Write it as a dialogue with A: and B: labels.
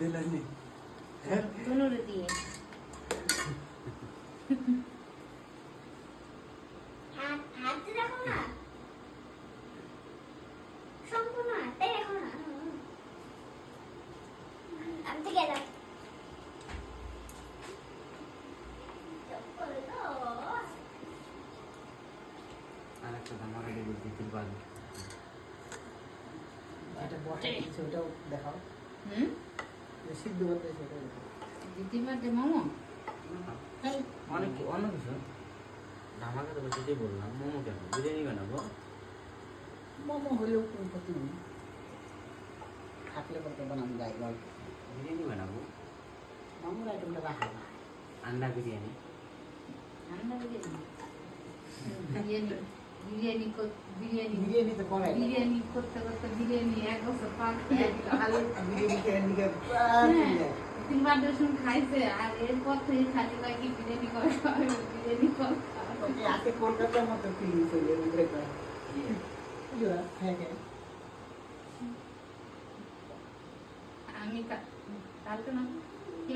A: दिलानी
B: दोनों रहती है
C: हाथ देखो ना সম্পূর্ণ হাতে দেখো না আমি তো গেলাম
A: আরেকটা ধামাকা দিয়ে দিতে পারবে
D: এটা বটে ওটাও দেখাও সিদ্ধ করতে সেটা
B: দিদিমার যে মোমো
A: অনেক অনেক কিছু ধামাকা তো সেটাই বললাম মোমো কেন বিরিয়ানি বানাবো
D: মোমো হলেও কোনো ক্ষতি নেই থাকলে পরে বানানো যায় গল্প
A: বিরিয়ানি বানাবো
D: মোমোর আইটেমটা রাখা না
A: আন্ডা বিরিয়ানি
B: ঠান্ডা বিরিয়ানি বিরিয়ানি বিরিয়ানি
D: বিরিয়ানি তো করে
B: বিরিয়ানি করতে করতে বিরিয়ানি এক বছর পাক
D: ভালো বিরিয়ানি খেয়ে নিয়ে
B: তিনবার রসুন খাইছে আর এরপর থেকে খালি লাগে বিরিয়ানি করে বিরিয়ানি করে
D: আজকে কলকাতার মতো ফিলিং চলে উঠে করে হ্যাঁ হ্যাঁ
B: আমি কালকে না কি